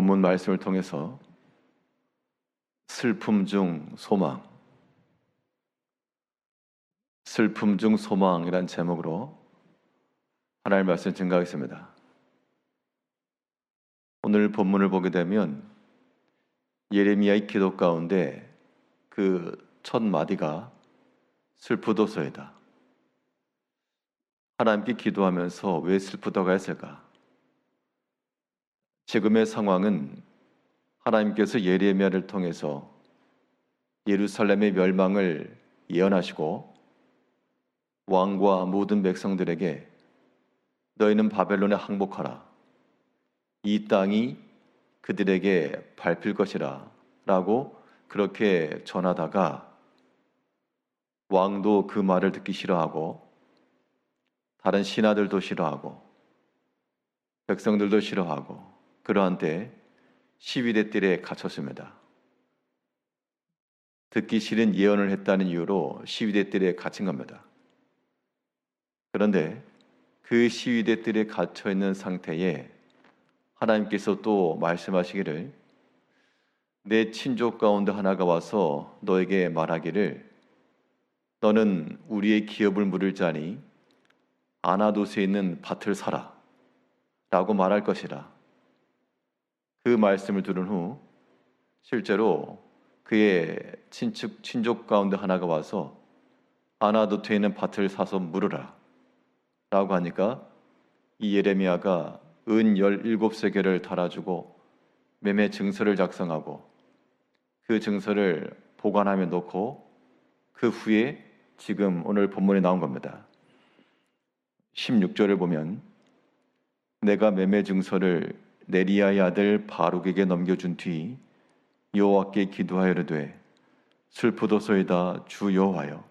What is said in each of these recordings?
본문 말씀을 통해서 슬픔 중 소망, 슬픔 중 소망이란 제목으로 하나님의 말씀을 증거하겠습니다. 오늘 본문을 보게 되면 예레미야의 기도 가운데 그 첫 마디가 슬프도소이다. 하나님께 기도하면서 왜 슬프다고 했을까? 지금의 상황은 하나님께서 예레미야를 통해서 예루살렘의 멸망을 예언하시고 왕과 모든 백성들에게 너희는 바벨론에 항복하라. 이 땅이 그들에게 밟힐 것이라 라고 그렇게 전하다가 왕도 그 말을 듣기 싫어하고 다른 신하들도 싫어하고 백성들도 싫어하고 그러한 때 시위대 뜰에 갇혔습니다. 듣기 싫은 예언을 했다는 이유로 시위대 뜰에 갇힌 겁니다. 그런데 그 시위대 뜰에 갇혀 있는 상태에 하나님께서 또 말씀하시기를 내 친족 가운데 하나가 와서 너에게 말하기를 너는 우리의 기업을 물을 자니 아나도스에 있는 밭을 사라 라고 말할 것이라. 그 말씀을 들은 후 실제로 그의 친족 가운데 하나가 와서 아나도스에 있는 밭을 사서 물으라 라고 하니까 이 예레미야가 은 17세겔을 달아주고 매매 증서를 작성하고 그 증서를 보관하며 놓고 그 후에 지금 오늘 본문에 나온 겁니다. 16절을 보면 내가 매매 증서를 네리야의 아들 바룩에게 넘겨준 뒤 여호와께 기도하여 이르되 슬프도소이다 주 여호와여.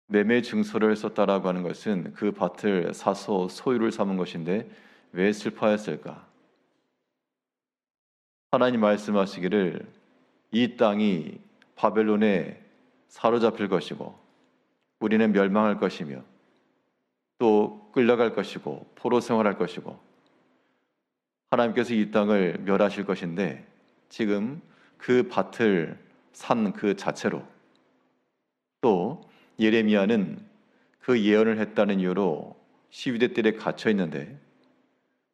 매매 증서를 썼다라고 하는 것은 그 밭을 사서 소유를 삼은 것인데 왜 슬퍼했을까? 하나님 말씀하시기를 이 땅이 바벨론에 사로잡힐 것이고 우리는 멸망할 것이며 또 끌려갈 것이고 포로 생활할 것이고 하나님께서 이 땅을 멸하실 것인데 지금 그 밭을 산 그 자체로 또 예레미야는 그 예언을 했다는 이유로 시위대 뜰에 갇혀 있는데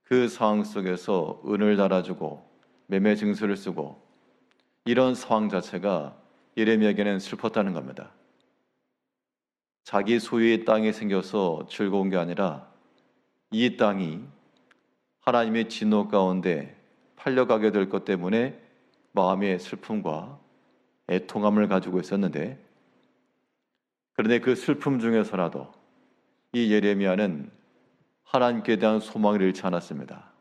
그 상황 속에서 은을 달아주고 매매 증서를 쓰고 이런 상황 자체가 예레미야에게는 슬펐다는 겁니다. 자기 소유의 땅이 생겨서 즐거운 게 아니라 이 땅이 하나님의 진노 가운데 팔려가게 될 것 때문에 마음의 슬픔과 애통함을 가지고 있었는데 그런데 그 슬픔 중에서라도 이 예레미야는 하나님께 대한 소망을 잃지 않았습니다.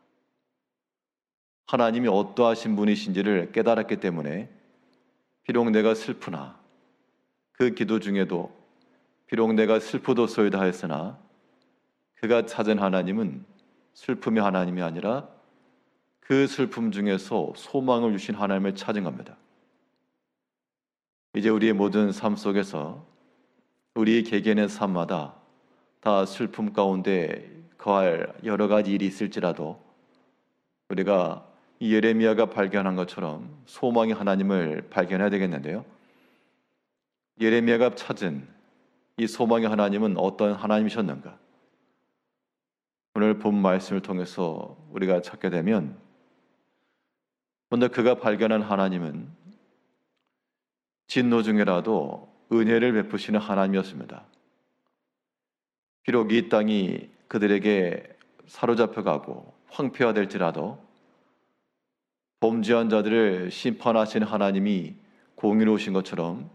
하나님이 어떠하신 분이신지를 깨달았기 때문에 비록 내가 슬프나 그 기도 중에도 비록 내가 슬프도소이다 하였으나 그가 찾은 하나님은 슬픔의 하나님이 아니라 그 슬픔 중에서 소망을 주신 하나님을 찾은 겁니다. 이제 우리의 모든 삶 속에서 우리 개개인의 삶마다 다 슬픔 가운데 거할 여러 가지 일이 있을지라도 우리가 이 예레미야가 발견한 것처럼 소망의 하나님을 발견해야 되겠는데요. 예레미야가 찾은 이 소망의 하나님은 어떤 하나님이셨는가? 오늘 본 말씀을 통해서 우리가 찾게 되면 먼저 그가 발견한 하나님은 진노 중에라도 은혜를 베푸시는 하나님이었습니다. 비록 이 땅이 그들에게 사로잡혀가고 황폐화될지라도 범죄한 자들을 심판하시는 하나님이 공의로우신 것처럼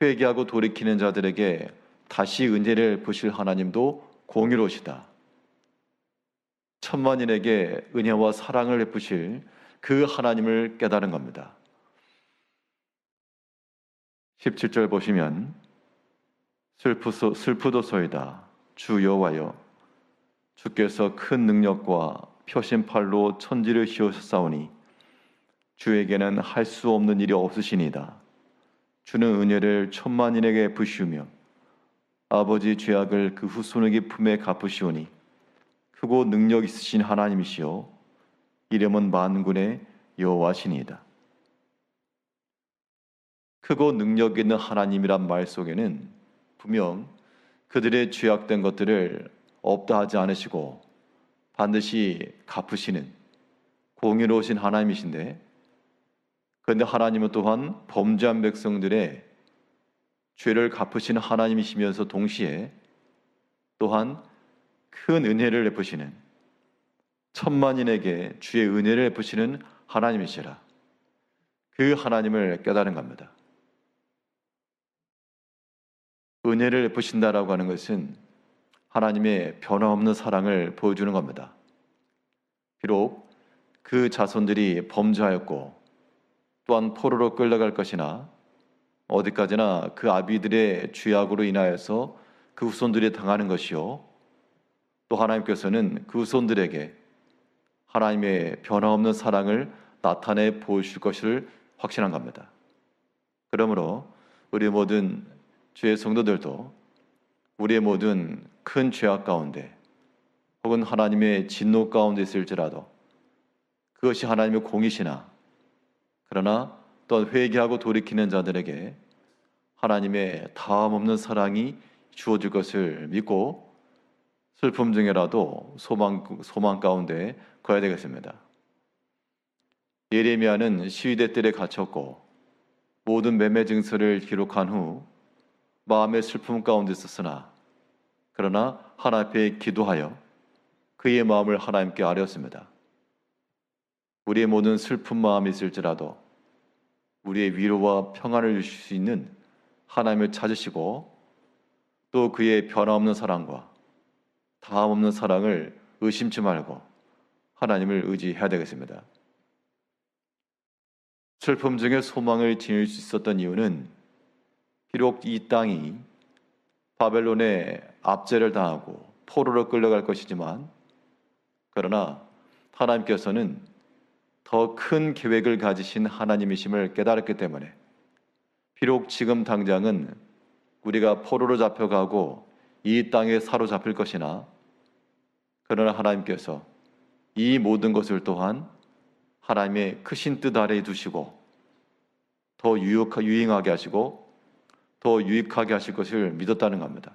회개하고 돌이키는 자들에게 다시 은혜를 부실 하나님도 공의로우시다. 천만인에게 은혜와 사랑을 베푸실 그 하나님을 깨달은 겁니다. 17절 보시면 슬프도소이다 주 여호와여 주께서 큰 능력과 표심팔로 천지를 씌우셨사오니 주에게는 할 수 없는 일이 없으시니이다. 주는 은혜를 천만인에게 부시우며 아버지 죄악을 그 후손에게 품에 갚으시오니 크고 능력 있으신 하나님이시요 이름은 만군의 여호와시니이다. 크고 능력 있는 하나님이란 말 속에는 분명 그들의 죄악된 것들을 없다 하지 않으시고 반드시 갚으시는 공의로우신 하나님이신데, 그런데 하나님은 또한 범죄한 백성들의 죄를 갚으시는 하나님이시면서 동시에 또한 큰 은혜를 베푸시는, 천만인에게 주의 은혜를 베푸시는 하나님이시라. 그 하나님을 깨달은 겁니다. 은혜를 베푸신다라고 하는 것은 하나님의 변화없는 사랑을 보여주는 겁니다. 비록 그 자손들이 범죄하였고 또한 포로로 끌려갈 것이나 어디까지나 그 아비들의 죄악으로 인하여서 그 후손들이 당하는 것이요, 또 하나님께서는 그 후손들에게 하나님의 변화없는 사랑을 나타내 보여주실 것을 확신한 겁니다. 그러므로 우리 모든 주의 성도들도 우리의 모든 큰 죄악 가운데 혹은 하나님의 진노 가운데 있을지라도 그것이 하나님의 공이시나, 그러나 또 회개하고 돌이키는 자들에게 하나님의 다함없는 사랑이 주어질 것을 믿고 슬픔 중에라도 소망 가운데 거해야 되겠습니다. 예레미야는 시위대 뜰에 갇혔고 모든 매매 증서를 기록한 후 마음의 슬픔 가운데 있었으나, 그러나 하나님 앞에 기도하여 그의 마음을 하나님께 아뢰었습니다. 우리의 모든 슬픈 마음이 있을지라도 우리의 위로와 평안을 주실 수 있는 하나님을 찾으시고 또 그의 변화없는 사랑과 다함없는 사랑을 의심치 말고 하나님을 의지해야 되겠습니다. 슬픔 중에 소망을 지닐 수 있었던 이유는 비록 이 땅이 바벨론의 압제를 당하고 포로로 끌려갈 것이지만, 그러나 하나님께서는 더 큰 계획을 가지신 하나님이심을 깨달았기 때문에 비록 지금 당장은 우리가 포로로 잡혀가고 이 땅에 사로잡힐 것이나, 그러나 하나님께서 이 모든 것을 또한 하나님의 크신 뜻 아래에 두시고 더 유행하게 하시고 더 유익하게 하실 것을 믿었다는 겁니다.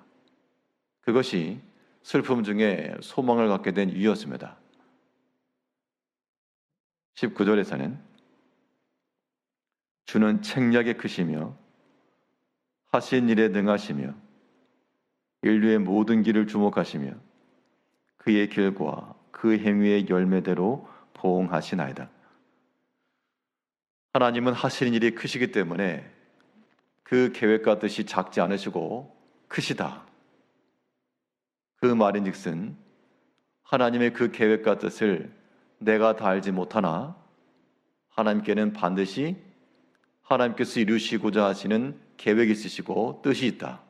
그것이 슬픔 중에 소망을 갖게 된 이유였습니다. 19절에서는 주는 책략에 크시며 하신 일에 능하시며 인류의 모든 길을 주목하시며 그의 길과 그 행위의 열매대로 보응하시나이다. 하나님은 하시는 일이 크시기 때문에 그 계획과 뜻이 작지 않으시고 크시다. 그 말인즉슨 하나님의 그 계획과 뜻을 내가 다 알지 못하나 하나님께는 반드시 하나님께서 이루시고자 하시는 계획이 있으시고 뜻이 있다.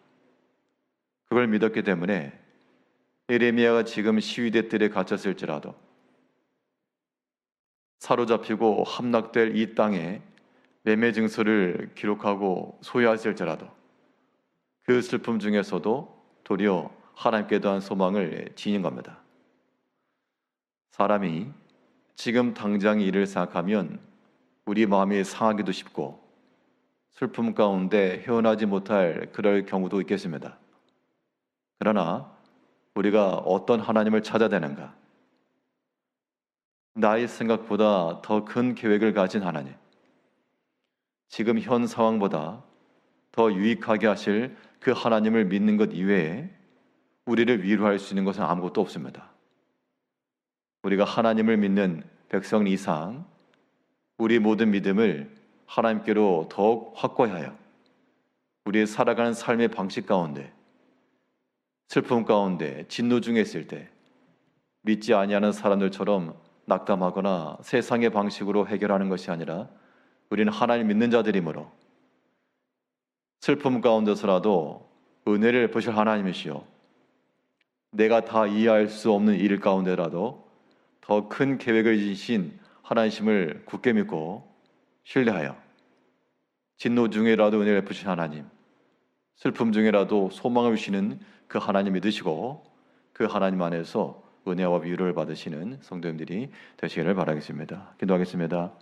그걸 믿었기 때문에 예레미야가 지금 시위대 뜰에 갇혔을지라도 사로잡히고 함락될 이 땅에 매매 증서를 기록하고 소유하실지라도 그 슬픔 중에서도 도리어 하나님께 대한 소망을 지닌 겁니다. 사람이 지금 당장 일을 생각하면 우리 마음이 상하기도 쉽고 슬픔 가운데 헤어나지 못할 그럴 경우도 있겠습니다. 그러나 우리가 어떤 하나님을 찾아야 되는가? 나의 생각보다 더 큰 계획을 가진 하나님, 지금 현 상황보다 더 유익하게 하실 그 하나님을 믿는 것 이외에 우리를 위로할 수 있는 것은 아무것도 없습니다. 우리가 하나님을 믿는 백성 이상 우리 모든 믿음을 하나님께로 더욱 확고히 하여 우리의 살아가는 삶의 방식 가운데, 슬픔 가운데 진노 중에 있을 때 믿지 아니하는 사람들처럼 낙담하거나 세상의 방식으로 해결하는 것이 아니라 우리는 하나님 믿는 자들이므로 슬픔 가운데서라도 은혜를 베푸실 하나님이시요, 내가 다 이해할 수 없는 일 가운데라도 더 큰 계획을 지신 하나님심을 굳게 믿고 신뢰하여 진노 중에라도 은혜를 베푸신 하나님, 슬픔 중에라도 소망을 주시는 그 하나님 믿으시고 그 하나님 안에서 은혜와 위로를 받으시는 성도님들이 되시기를 바라겠습니다. 기도하겠습니다.